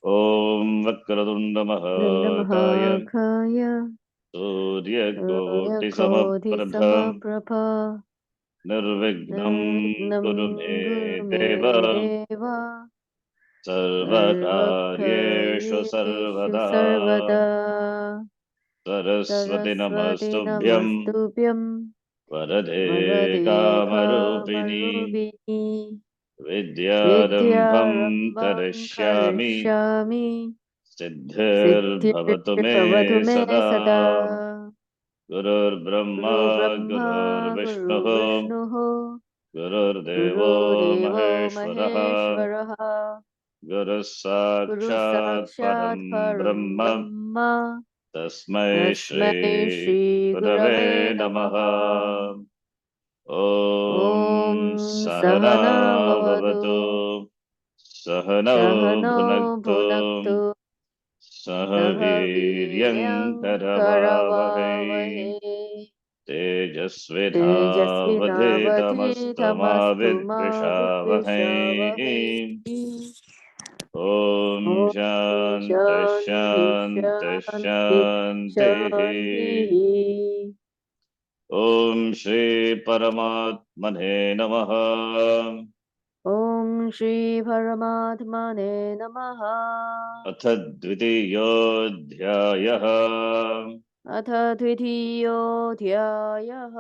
Om Vakratunda Mahakaya Nandamahakaya Surya Koti Koti Samaprabha Samaprabha Nirvignam Nirvignam Kuru Me Guru Me Deva Deva Sarvakaryeshu Sarvakaryeshu Sarvada Sarvada Saraswati Saraswati Namastubhyam Namastubhyam Varade Varade Kamarupini Kamarubini Vidyarambham Vidyarambham Karishyami Karishyami Siddhir Siddhirbhavatu me me Sada sada Gurur Guru Brahma Gurur Brahma Guru Vishnu Vishnu Gurur Guru Devo Devo Maheshwaraha Maheshwaraha Guru Guru Sakshat Sakshat Param Param Brahma Brahma Tasmai Tasmai Shri Shri Gurave Gurave Namaha Namaha Om Om Sahana Sahana Vavatu Bhavatu Sahana Sahano Bhunaktu Bhunaktu Sahaviryam Sahaviryam Karavavahe Karavavahe Tejasvidhavadhetamastu Tejasvinavadhitamastu ma Vidvishavahe vidvishavahe. Om Om Shanti Shanti Shanti Shanti Shanti Shanti. Om Shri Paramatmane Namaha Om Shri Paramatmane Namaha. Atha Dvitiyodhyayah Atha Dvitiyodhyayah.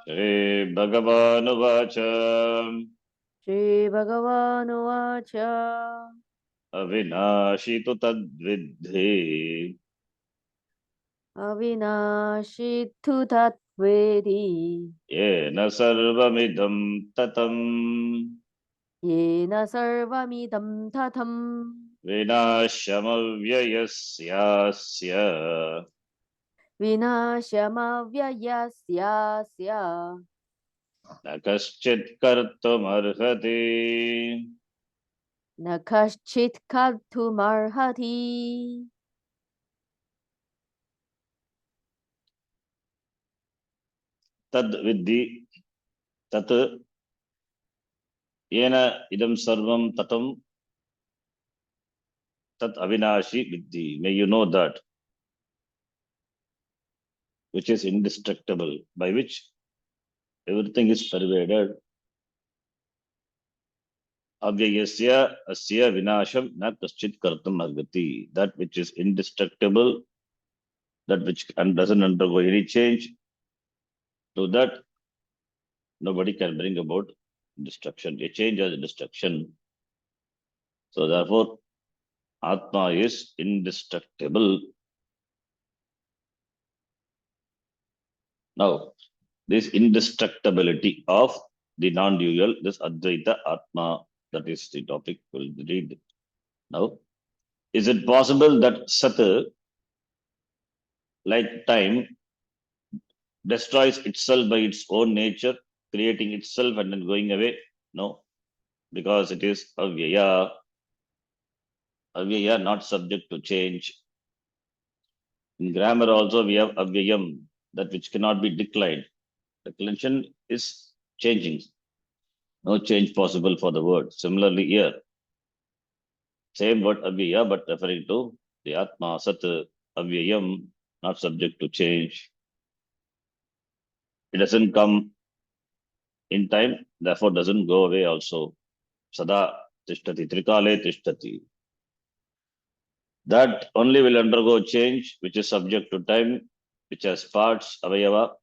Shri Bhagavanuvacha Shri Bhagavanuvacha. Avinashi tu tadvidhi Avinashi tu tatvedi. Yena sarvamidam tatam Yena sarvamidam tatham. Vinashyamavyayasya Vinashyamavyayasya. Na kaschit kartumarhati Na kaschit kartumarhati. Tad vidhi tat yena idam sarvam tatam tat avinashi vidhi. May you know that which is indestructible, by which everything is pervaded. Avyayasya asya vinasham na kaschit kartum argati. That which is indestructible, that which doesn't undergo any change, to that nobody can bring about destruction, a change or destruction. So therefore, Atma is indestructible. Now, this indestructibility of the non-dual, this Advaita Atma, that is the topic we'll read now. Is it possible that Sat, like time, destroys itself by its own nature, creating itself and then going away? No, because it is Avyaya, Avyaya not subject to change. In grammar also we have Avyayam, that which cannot be declined. Declension is changing. No change possible for the word. Similarly here, same word Avyaya, but referring to the Atma, Sat, Avyayam, not subject to change. It doesn't come in time, therefore doesn't go away also. Sada tishtati, trikale tishtati. That only will undergo change, which is subject to time, which has parts, avayava,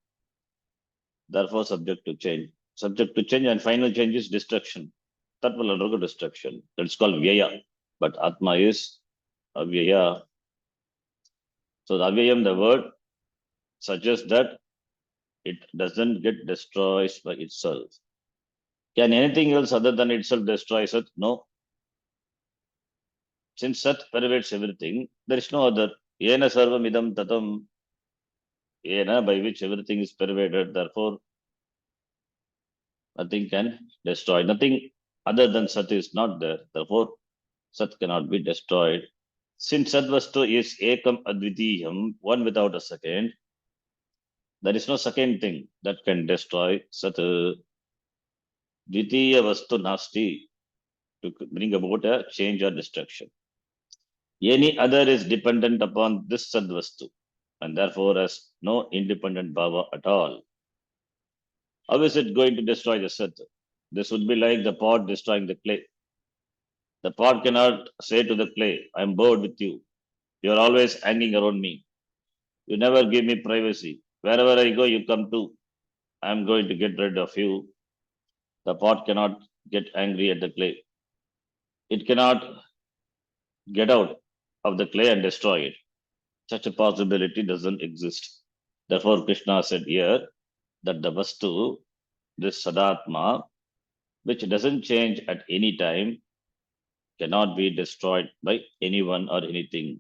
therefore subject to change. Subject to change, and final change is destruction. That will undergo destruction. That's called vyaya. But Atma is avyaya. So the avyayam, the word, suggests that it doesn't get destroyed by itself. Can anything else other than itself destroy Sat? No. Since Sat pervades everything, there is no other. Yena sarvam idam tatam. Yena, by which everything is pervaded. Therefore, nothing can destroy. Nothing other than Sat is not there. Therefore, Sat cannot be destroyed. Since Sadvastu is Ekam Advitiyam, one without a second, there is no second thing that can destroy Sat. Dvitiya Vastu Nasti, to bring about a change or destruction. Any other is dependent upon this Sadvastu and therefore has no independent bhava at all. How is it going to destroy the Sat? This would be like the pot destroying the clay. The pot cannot say to the clay, I am bored with you. You are always hanging around me. You never give me privacy. Wherever I go, you come too. I am going to get rid of you. The pot cannot get angry at the clay. It cannot get out of the clay and destroy it. Such a possibility doesn't exist. Therefore, Krishna said here that the Vastu, this Sadatma, which doesn't change at any time, cannot be destroyed by anyone or anything.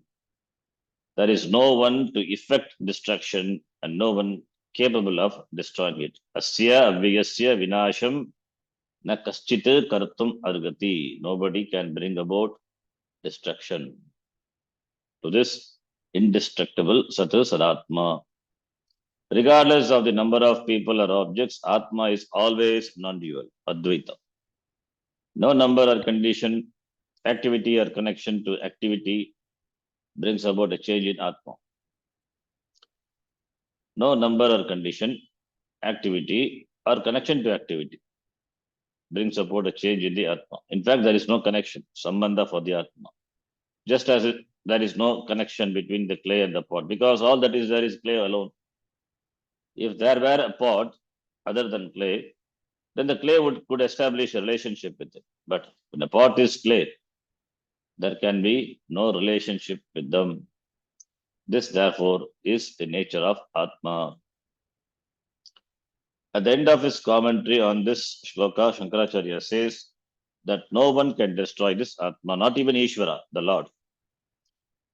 There is no one to effect destruction and no one capable of destroying it. Asya avyasya vinasham na kaschit kartum argati. Nobody can bring about destruction to this indestructible Satu Sadatma. Regardless of the number of people or objects, Atma is always non-dual, Advaita. No number or condition, activity or connection to activity brings about a change in Atma. No number or condition, activity or connection to activity brings about a change in the Atma. In fact, there is no connection, Sambandha for the Atma. Just as there is no connection between the clay and the pot, because all that is there is clay alone. If there were a pot other than clay, then the clay could establish a relationship with it. But when the pot is clay, there can be no relationship with them. This, therefore, is the nature of Atma. At the end of his commentary on this shloka, Shankaracharya says that no one can destroy this Atma, not even Ishvara, the Lord.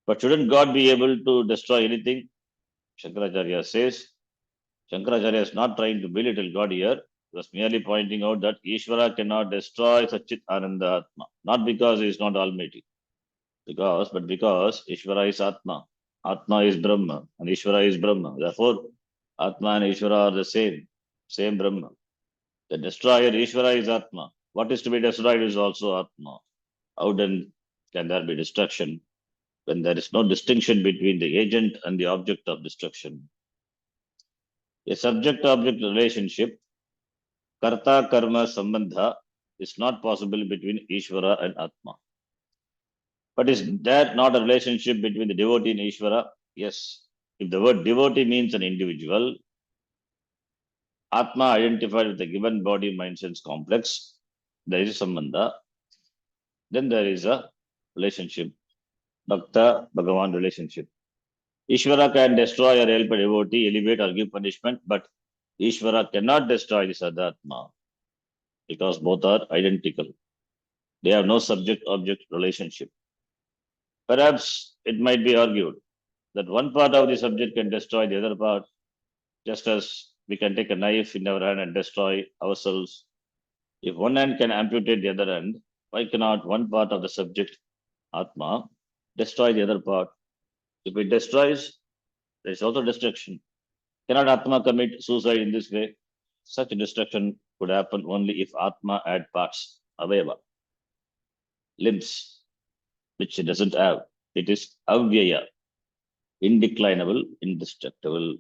But shouldn't God be able to destroy anything? Shankaracharya says, Shankaracharya is not trying to belittle God here, he was merely pointing out that Ishvara cannot destroy Satchit Ananda Atma, not because he is not Almighty, but because Ishvara is Atma. Atma is Brahma and Ishvara is Brahma. Therefore, Atma and Ishvara are the same Brahma. The destroyer Ishvara is Atma. What is to be destroyed is also Atma. How then can there be destruction when there is no distinction between the agent and the object of destruction? A subject-object relationship, karta-karma sambandha, is not possible between Ishvara and Atma. But is there not a relationship between the devotee and Ishvara? Yes. If the word devotee means an individual, Atma identified with the given body, mind, sense complex, there is a sambandha, then there is a relationship, Bhakta Bhagavan relationship. Ishvara can destroy or help a devotee, elevate or give punishment, but Ishvara cannot destroy the Sadatma because both are identical. They have no subject-object relationship. Perhaps it might be argued that one part of the subject can destroy the other part, just as we can take a knife in our hand and destroy ourselves. If one hand can amputate the other hand, why cannot one part of the subject, Atma, destroy the other part? If it destroys, there is also destruction. Cannot Atma commit suicide in this way? Such destruction could happen only if Atma had parts, avayava, limbs, which it doesn't have. It is avyaya, indeclinable, indestructible.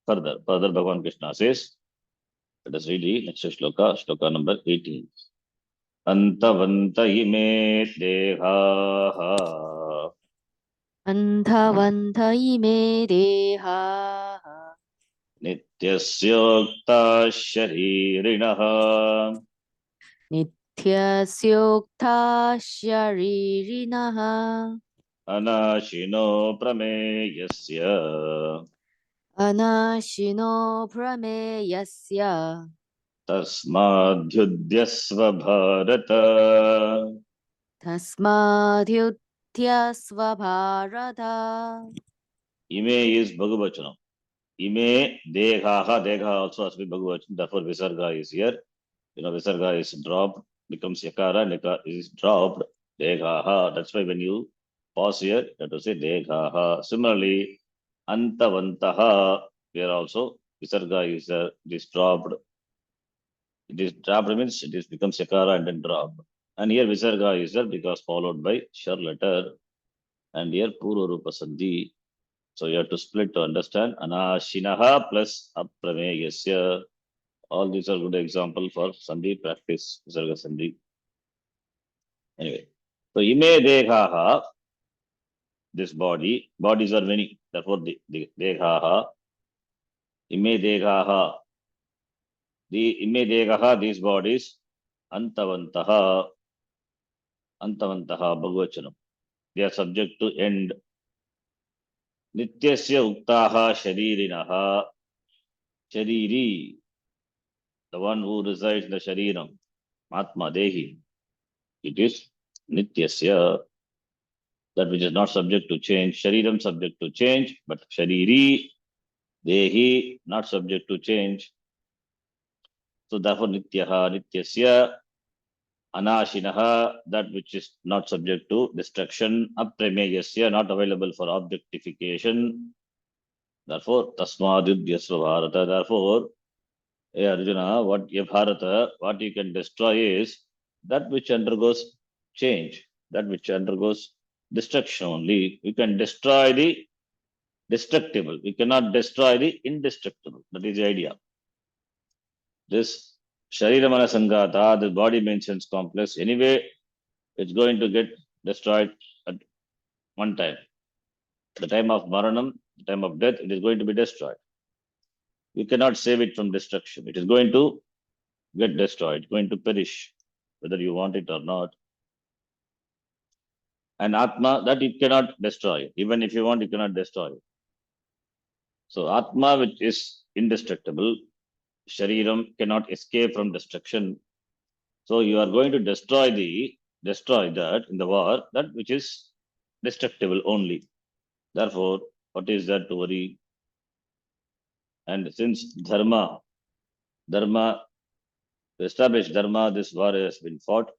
Further, Bhagavan Krishna says, let us read the next shloka number 18. Antavanta ime dehaha अन्धवन्ध इमे देहाः nityasyoktā sharirinaha नित्यस्योक्ता शरीरिणः anashino prameyasya अनाशिनो प्रमेयस्य tasmadhyudyasva bharata. तस्माद्युध्यस्व Bharat Ime is Bhagavachanam. Ime dehaha, deha also has to be Bhagavachanam. Therefore, Visarga is here. Visarga is dropped, becomes Yakara, Nika is dropped. Dehaha. That's why when you pause here, you have to say dehaha. Similarly, Antavantaha, here also Visarga is dropped. It is dropped means it is becomes Yakara and then dropped. And here Visarga is there because followed by Shar letter. and here Purva Rupa Sandhi. So you have to split to understand Anashinaha plus Aprameyasya. All these are good example for Sandhi practice, Visarga Sandhi. Anyway, so Ime Dehaha, this body, bodies are many, therefore the Dehaha, Ime Dehaha, the Ime Dehaha, these bodies, Antavantaha, Antavantaha, Bhagavachanam. They are subject to end. Nityasya Uktaha Sharirinaha, Shariri, the one who resides in the Shariram, Atma Dehi, it is Nityasya, that which is not subject to change. Shariram subject to change, but Shariri, Dehi, not subject to change. So therefore Nityaha, Nityasya, Anashinaha, that which is not subject to destruction, Apremeyasya, not available for objectification. Therefore, Tasmadhyudyasva Bharata. Therefore, hey Arjuna, what you can destroy is that which undergoes change, that which undergoes destruction only. You can destroy the destructible. We cannot destroy the indestructible. That is the idea. This Shariramana Sangata, the body mentions complex. Anyway, it's going to get destroyed at one time. The time of Maranam, the time of death, it is going to be destroyed. You cannot save it from destruction. It is going to get destroyed, going to perish, whether you want it or not. And Atma, that it cannot destroy. Even if you want, you cannot destroy. So Atma, which is indestructible, Shariram cannot escape from destruction. So you are going to destroy that in the war, that which is destructible only. Therefore, what is that to worry? And since Dharma, to establish Dharma, this war has been fought.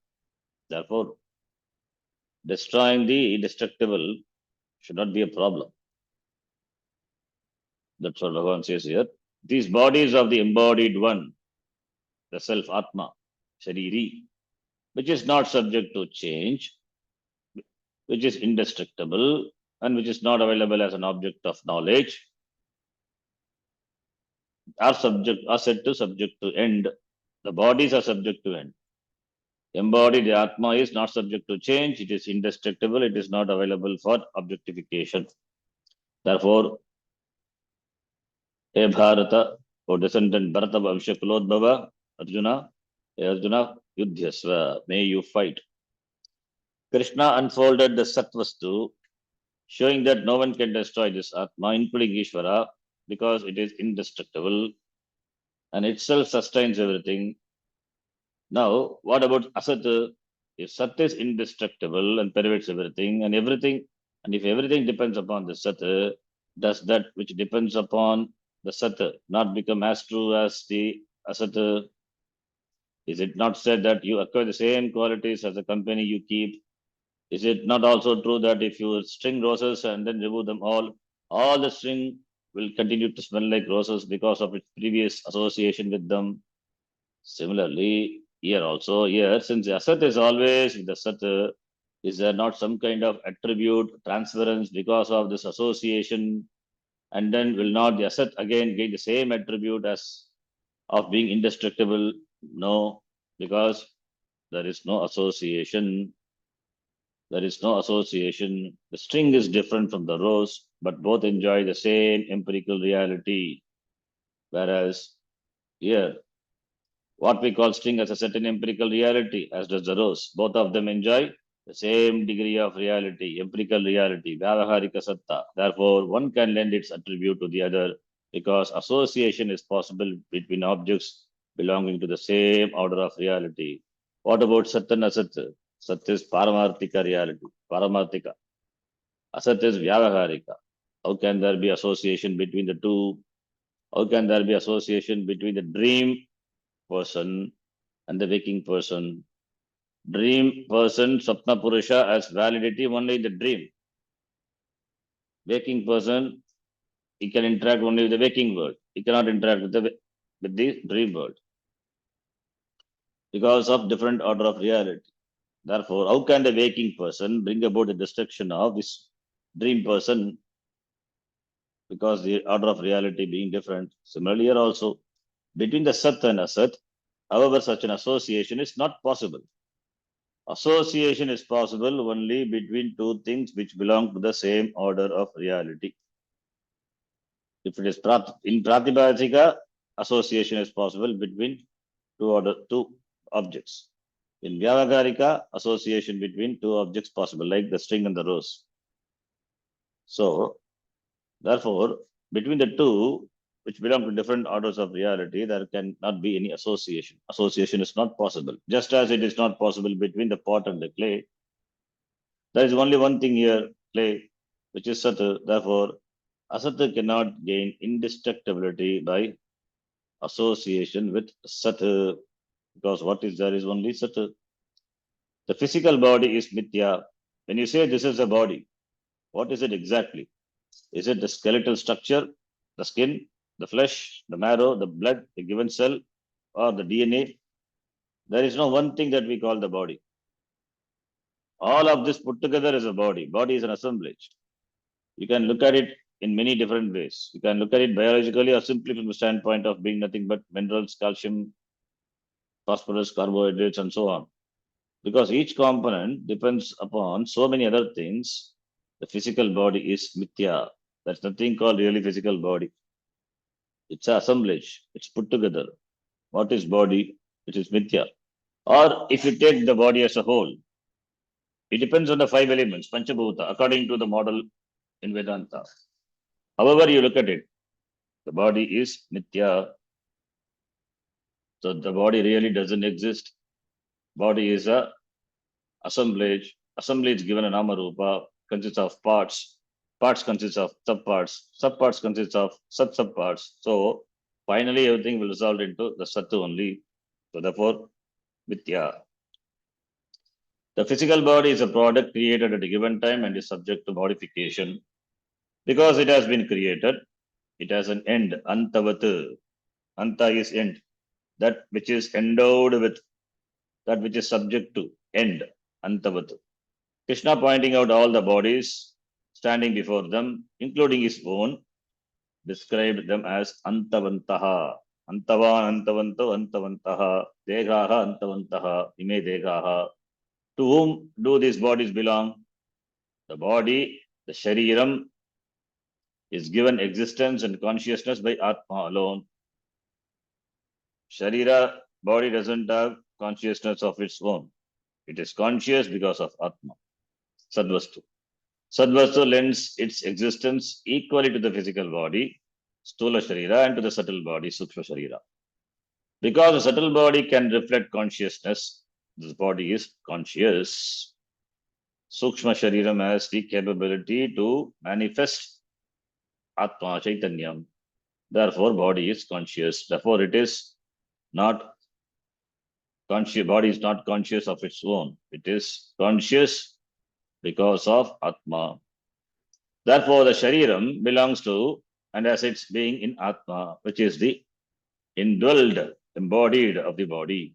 Therefore, destroying the destructible should not be a problem. That's what Bhagavan says here. These bodies of the embodied one, the self Atma, Shariri, which is not subject to change, which is indestructible, and which is not available as an object of knowledge, are said to subject to end. The bodies are subject to end. Embodied Atma is not subject to change, it is indestructible, it is not available for objectification. Therefore, He Bharata, O descendant Bharata Bhavishya Kulodbhava, Arjuna, Arjuna, Yudhyasva, may you fight. Krishna unfolded the Satvastu, showing that no one can destroy this Atma, including Ishvara, because it is indestructible and itself sustains everything. Now, what about Asat? If Sat is indestructible and pervades everything, and if everything depends upon the Sat, does that which depends upon the Sat not become as true as the Asat? Is it not said that you acquire the same qualities as the company you keep? Is it not also true that if you string roses and then remove them all the string will continue to smell like roses because of its previous association with them? Similarly, here, since the Asat is always with the Sat, is there not some kind of attribute transference because of this association? And then will not the Asat again gain the same attribute as of being indestructible? No, because there is no association. There is no association. The string is different from the rose, but both enjoy the same empirical reality. Whereas here, what we call string as a certain empirical reality, as does the rose. Both of them enjoy the same degree of reality, empirical reality, Vyavaharika Satta. Therefore, one can lend its attribute to the other because association is possible between objects belonging to the same order of reality. What about Sat and Asat? Sat is Paramarthika reality, Paramarthika. Asat is Vyavaharika. How can there be association between the two? How can there be association between the dream person and the waking person? Dream person, Sapna Purusha, has validity only in the dream. Waking person, he can interact only with the waking world. He cannot interact with the dream world because of different order of reality. Therefore, how can the waking person bring about the destruction of this dream person, because the order of reality being different. Similarly, here also, between the Sat and Asat, however, such an association is not possible. Association is possible only between two things which belong to the same order of reality. If it is in Pratibhasika, association is possible between two objects. In Vyavakarika, association between two objects possible, like the string and the rose. So, therefore, between the two, which belong to different orders of reality, there cannot be any association. Association is not possible. Just as it is not possible between the pot and the clay, there is only one thing here, clay, which is Sat. Therefore, Asat cannot gain indestructibility by association with Sat, because what is there is only Sat. The physical body is Mithya. When you say this is a body, what is it exactly? Is it the skeletal structure, the skin, the flesh, the marrow, the blood, the given cell, or the DNA? There is no one thing that we call the body. All of this put together is a body. Body is an assemblage. You can look at it in many different ways. You can look at it biologically or simply from the standpoint of being nothing but minerals, calcium, phosphorus, carbohydrates, and so on. Because each component depends upon so many other things, the physical body is mithya. There's nothing called really physical body. It's an assemblage. It's put together. What is body? It is mithya. Or if you take the body as a whole, it depends on the five elements, Panchabhuta, according to the model in Vedanta. However you look at it, the body is mithya. So the body really doesn't exist. Body is a assemblage. Assemblage given a nama rupa consists of parts. Parts consists of subparts. Subparts consists of subparts. So finally everything will result into the Sat only. So therefore, mithya. The physical body is a product created at a given time and is subject to modification. Because it has been created, it has an end, antavat. Anta is end. That which is endowed with, that which is subject to, end, antavat. Krishna pointing out all the bodies standing before them, including his own, described them as antavantaha. Antavan, antavanto, antavantaha, degaha, antavantaha, ime degaha. To whom do these bodies belong? The body, the shariram, is given existence and consciousness by Atma alone. Sharira, body doesn't have consciousness of its own. It is conscious because of Atma, Sadvastu. Sadvastu lends its existence equally to the physical body, Stula Sharira, and to the subtle body, Sukshma Sharira. Because the subtle body can reflect consciousness, this body is conscious. Sukshma Shariram has the capability to manifest Atma Chaitanyam. Therefore, body is conscious. Therefore, it is not conscious. Body is not conscious of its own. It is conscious because of Atma. Therefore, the Shariram belongs to and has its being in Atma, which is the indwelled, embodied of the body.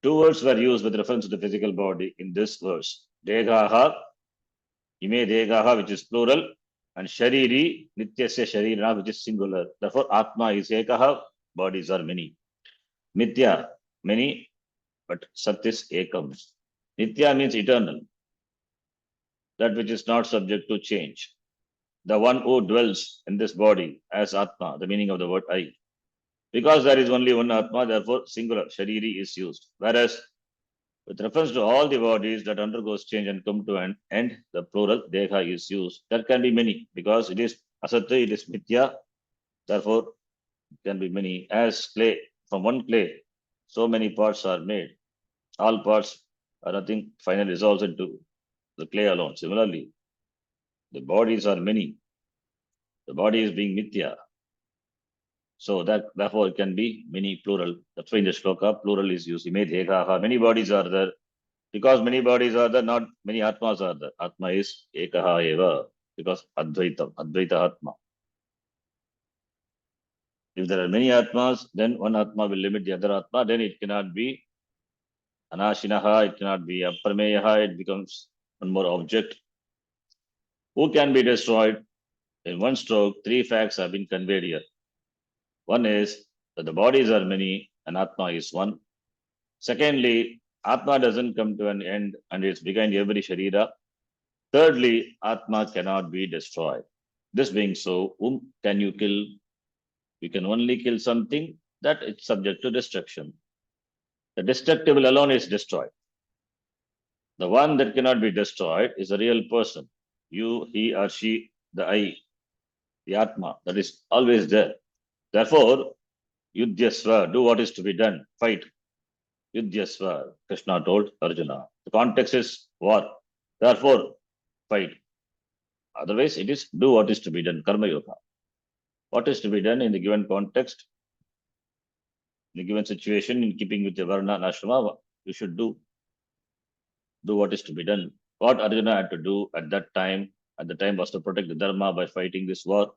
Two words were used with reference to the physical body in this verse. Degaha, ime degaha, which is plural, and Shariri, Nityasya Sharira, which is singular. Therefore, Atma is Ekaha, bodies are many. Nitya, many, but Sat is Ekam. Nitya means eternal, that which is not subject to change. The one who dwells in this body as Atma, the meaning of the word I. Because there is only one Atma, therefore singular, Shariri is used. Whereas with reference to all the bodies that undergoes change and come to an end, the plural Deha is used. There can be many because it is Asatya, it is Mithya, therefore it can be many. As clay, from one clay, so many parts are made. All parts are nothing, finally resolves into the clay alone. Similarly, the bodies are many. The body is being Mithya. So that therefore it can be many plural. That's why in the shloka plural is used. Many bodies are there. Because many bodies are there, not many atmas are there. Atma is ekaha eva. Because Advaita Atma. If there are many atmas, then one atma will limit the other atma. Then it cannot be anashinaha, it cannot be aprameyaha, it becomes one more object. Who can be destroyed? In one stroke, three facts have been conveyed here. One is that the bodies are many and Atma is one. Secondly, Atma doesn't come to an end and it's behind every Sharira. Thirdly, Atma cannot be destroyed. This being so, whom can you kill? You can only kill something that is subject to destruction. The destructible alone is destroyed. The one that cannot be destroyed is a real person. You, he or she, the I, the Atma, that is always there. Therefore, Yudhyasva, do what is to be done, fight. Yudhyasva, Krishna told Arjuna. The context is war. Therefore, fight. Otherwise, it is do what is to be done, Karma Yoga. What is to be done in the given context, in the given situation, in keeping with the Varna and Ashrama, you should do what is to be done. What Arjuna had to do at the time was to protect the Dharma by fighting this war.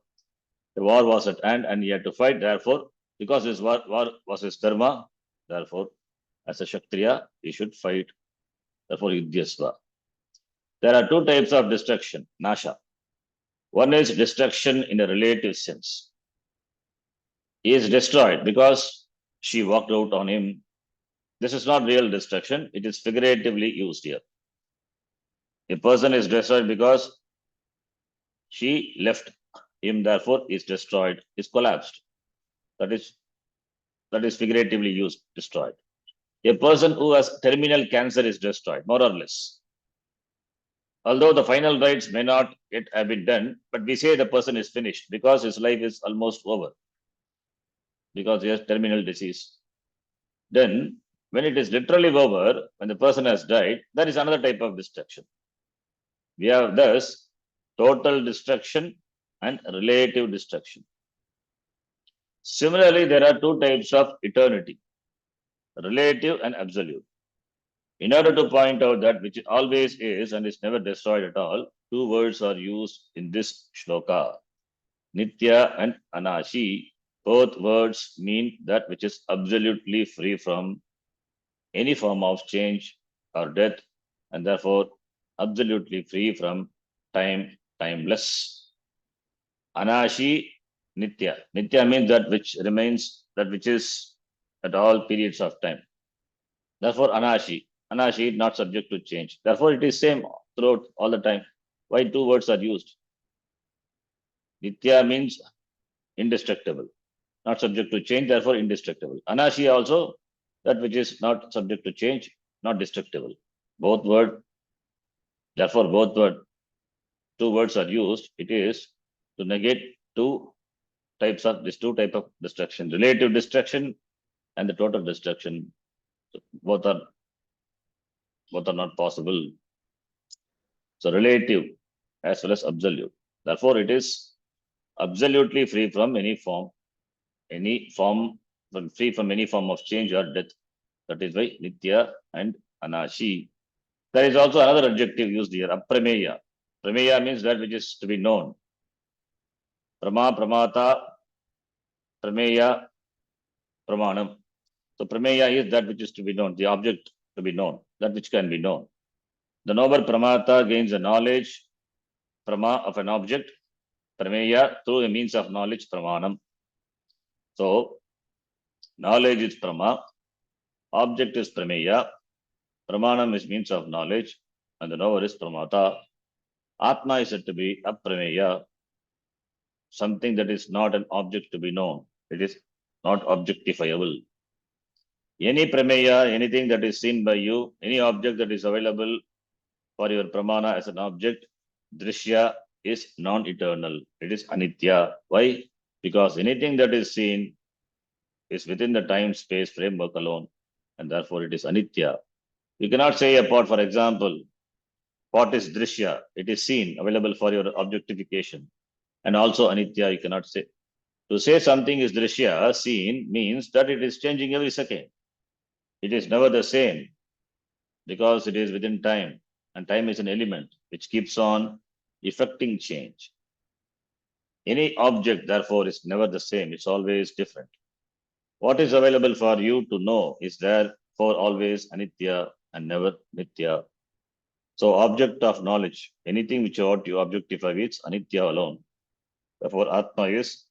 The war was at hand and he had to fight. Therefore, because this war was his Dharma, therefore, as a Kshatriya, he should fight. Therefore, Yudhyasva. There are two types of destruction, Nasha. One is destruction in a relative sense. He is destroyed because she walked out on him. This is not real destruction. It is figuratively used here. A person is destroyed because she left him, therefore is destroyed, is collapsed. That is figuratively used, destroyed. A person who has terminal cancer is destroyed, more or less. Although the final rites may not yet have been done, but we say the person is finished because his life is almost over, because he has terminal disease. Then, when it is literally over, when the person has died, that is another type of destruction. We have thus total destruction and relative destruction. Similarly, there are two types of eternity, relative and absolute. In order to point out that which always is and is never destroyed at all, two words are used in this shloka, Nitya and Anashi. Both words mean that which is absolutely free from any form of change or death, and therefore absolutely free from time, timeless. Anashi, Nitya. Nitya means that which remains, that which is at all periods of time. Therefore, Anashi. Anashi is not subject to change. Therefore, it is same throughout all the time. Why two words are used? Nitya means indestructible, not subject to change, therefore indestructible. Anashi also, that which is not subject to change, not destructible. Both word, therefore both word, two words are used. It is to negate two types of destruction, relative destruction and the total destruction. So both are not possible. So relative as well as absolute. Therefore, it is absolutely free from any form, free from any form of change or death. That is why Nitya and Anashi. There is also another adjective used here, aprameya. Prameya means that which is to be known. Prama, pramata, prameya, pramanam. So prameya is that which is to be known, the object to be known, that which can be known. The noble pramata gains the knowledge, prama, of an object, prameya, through a means of knowledge, pramanam. So, knowledge is prama, object is prameya, pramanam is means of knowledge, and the knower is pramata. Atma is said to be aprameya, something that is not an object to be known. It is not objectifiable. Any prameya, anything that is seen by you, any object that is available for your pramana as an object, drishya is non-eternal. It is anitya. Why? Because anything that is seen is within the time-space framework alone, and therefore it is anitya. You cannot say a pot, for example, pot is drishya. It is seen, available for your objectification. And also anitya, you cannot say. To say something is drishya, seen, means that it is changing every second. It is never the same because it is within time, and time is an element which keeps on effecting change. Any object, therefore, is never the same. It's always different. What is available for you to know is therefore always anitya and never nitya. So object of knowledge, anything which you objectify is anitya alone. Therefore, Atma is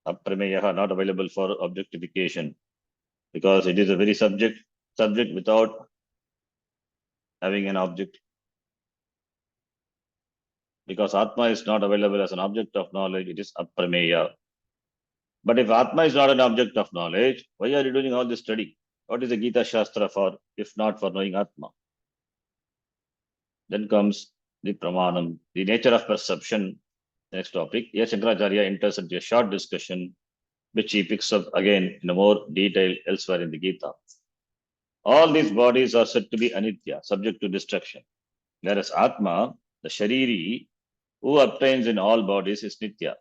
aprameyaha, not available for objectification, because it is a very subject without having an object. Because Atma is not available as an object of knowledge, it is aprameya. But if Atma is not an object of knowledge, why are you doing all this study? What is the Gita Shastra for, if not for knowing Atma? Then comes the Pramanam, the nature of perception. Next topic. Yes, Shankaracharya enters into a short discussion, which he picks up again in a more detail elsewhere in the Gita. All these bodies are said to be anitya, subject to destruction. Whereas Atma, the Shariri, who obtains in all bodies, is nitya.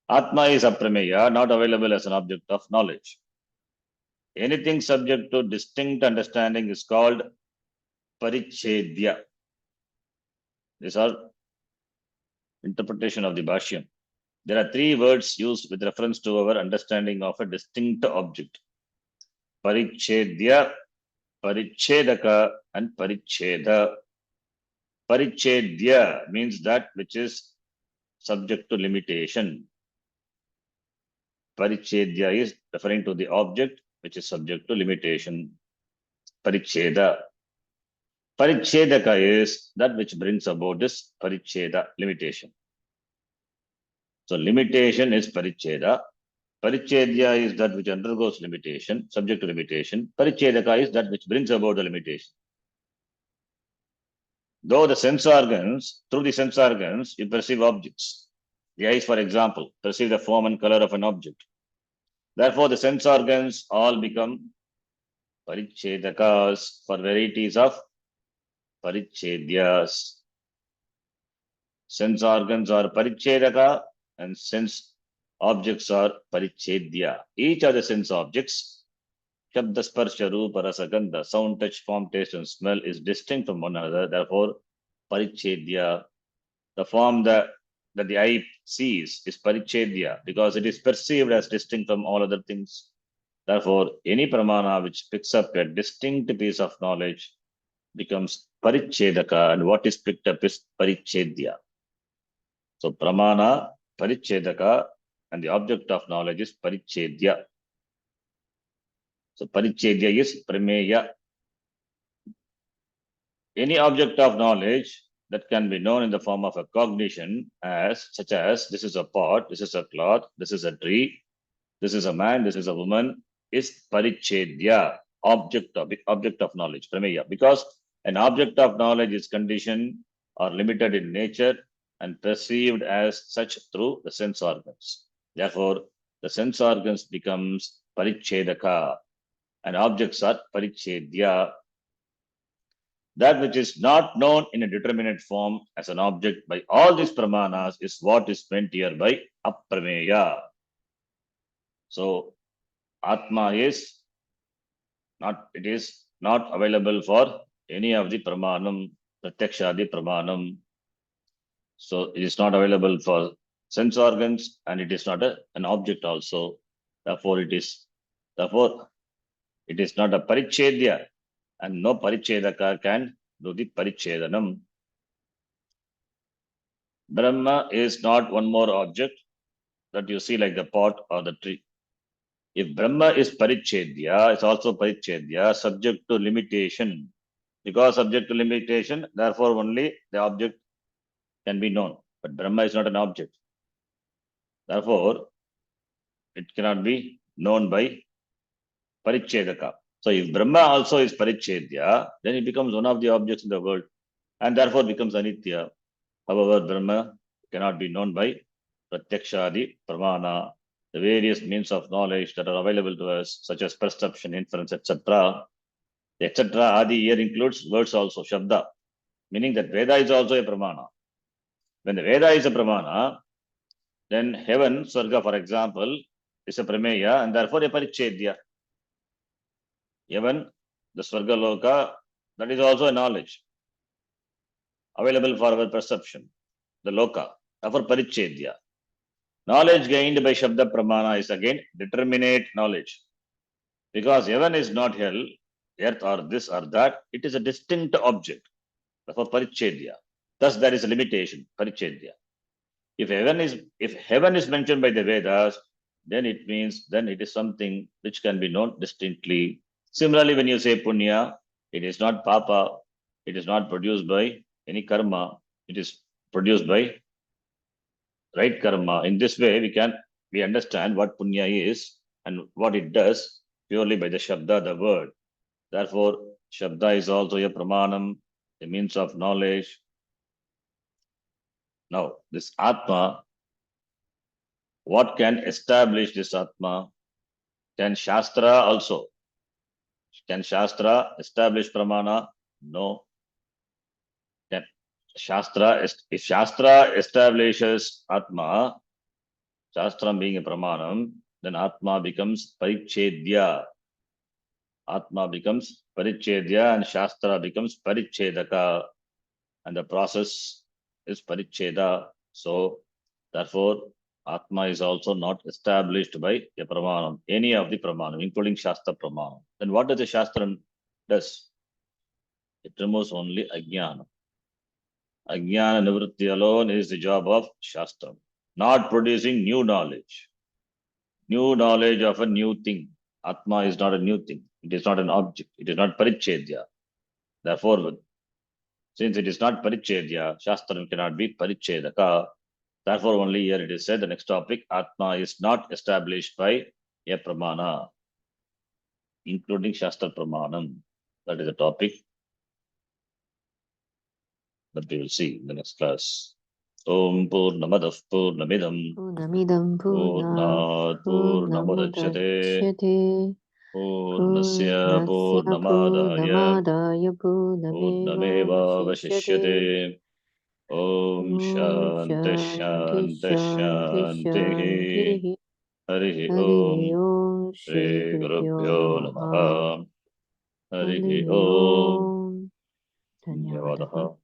Atma is aprameya, not available as an object of knowledge. Anything subject to distinct understanding is called parichedya. These are interpretation of the Bhashyam. There are three words used with reference to our understanding of a distinct object. Parichedya, parichedaka, and paricheda. Parichedya means that which is subject to limitation. Parichedya is referring to the object which is subject to limitation. Paricheda. Parichedaka is that which brings about this paricheda, limitation. So limitation is paricheda. Parichedya is that which undergoes limitation, subject to limitation. Parichedaka is that which brings about the limitation. Though the sense organs, through the sense organs, you perceive objects. The eyes, for example, perceive the form and color of an object. Therefore, the sense organs all become parichedakas for varieties of parichedyas. Sense organs are parichedaka and sense objects are parichedya. Each of the sense objects, Shabda, Sparsha, Rupa, Rasa, Gandha, sound, touch, form, taste, and smell is distinct from one another. Therefore, parichedya, the form that the eye sees is parichedya because it is perceived as distinct from all other things. Therefore, any pramana which picks up a distinct piece of knowledge becomes parichedaka, and what is picked up is parichedya. So, pramana, parichedaka, and the object of knowledge is parichedya. So, parichedya is prameya. Any object of knowledge that can be known in the form of a cognition, as such as this is a pot, this is a cloth, this is a tree, this is a man, this is a woman, is parichedya, object of knowledge, prameya. Because an object of knowledge is conditioned or limited in nature and perceived as such through the sense organs. Therefore, the sense organs becomes parichedaka and objects are parichedya. That which is not known in a determinate form as an object by all these pramanas is what is meant here by aprameya. So, Atma is not available for any of the pramanam, pratyakshadi pramanam. So, it is not available for sense organs and it is not an object also. Therefore, it is not a parichedya. And no parichedaka can do the parichedanam. Brahma is not one more object that you see like the pot or the tree. If Brahma is parichedya, it's also parichedya, subject to limitation. Because subject to limitation, therefore only the object can be known. But Brahma is not an object. Therefore, it cannot be known by parichedaka. So if Brahma also is parichedya, then it becomes one of the objects in the world and therefore becomes anitya. However, Brahma cannot be known by pratyakshadi pramana, the various means of knowledge that are available to us, such as perception, inference, etc. The etc. Adi here includes words also, shabda, meaning that Veda is also a pramana. When the Veda is a pramana, then heaven, Swarga, for example, is a prameya and therefore a parichedya. Heaven, the Swarga Loka, that is also a knowledge available for our perception, the Loka, therefore parichedya. Knowledge gained by Shabda Pramana is again determinate knowledge. Because heaven is not hell, earth or this or that, it is a distinct object. Therefore, parichedya. Thus, there is a limitation, parichedya. If heaven is mentioned by the Vedas, then it means then it is something which can be known distinctly. Similarly, when you say punya, it is not papa, it is not produced by any karma, it is produced by right karma. In this way, we understand what punya is and what it does purely by the shabda, the word. Therefore, shabda is also a pramanam, a means of knowledge. Now, this atma, what can establish this atma? Can Shastra also? Can Shastra establish Pramana? No. Can if Shastra establishes Atma, Shastra being a Pramanam, then Atma becomes Parichedya. Atma becomes Parichedya and Shastra becomes Parichedaka. And the process is Paricheda. So, therefore, Atma is also not established by a Pramanam, any of the Pramanam, including Shastra Pramanam. Then what does the Shastra does? It removes only Ajnana. Ajnana Nivritti alone is the job of Shastra, not producing new knowledge of a new thing. Atma is not a new thing. It is not an object. It is not Parichedya. Therefore, since it is not Parichedya, Shastra cannot be Parichedaka. Therefore, only here it is said, the next topic, Atma is not established by a Pramana, including Shastra Pramanam. That is the topic that we will see in the next class. Om Purnamadav Purnamidam Purnamidam Purnat Purnamudachyate Purnamudachyate Purnasya Purnasya Purnamadaya Purnamadaya Purnameva Purnamevavashishyate. Vashishyate Om Om Shanti Shanti Shanti Shanti Shanti Shanti Hari Hari Om Om Shri Shri Gurubhyo Gurubhyo Namaha Namaha Hari Hari Om Om Dhanyavadaha. Dhanyavadaha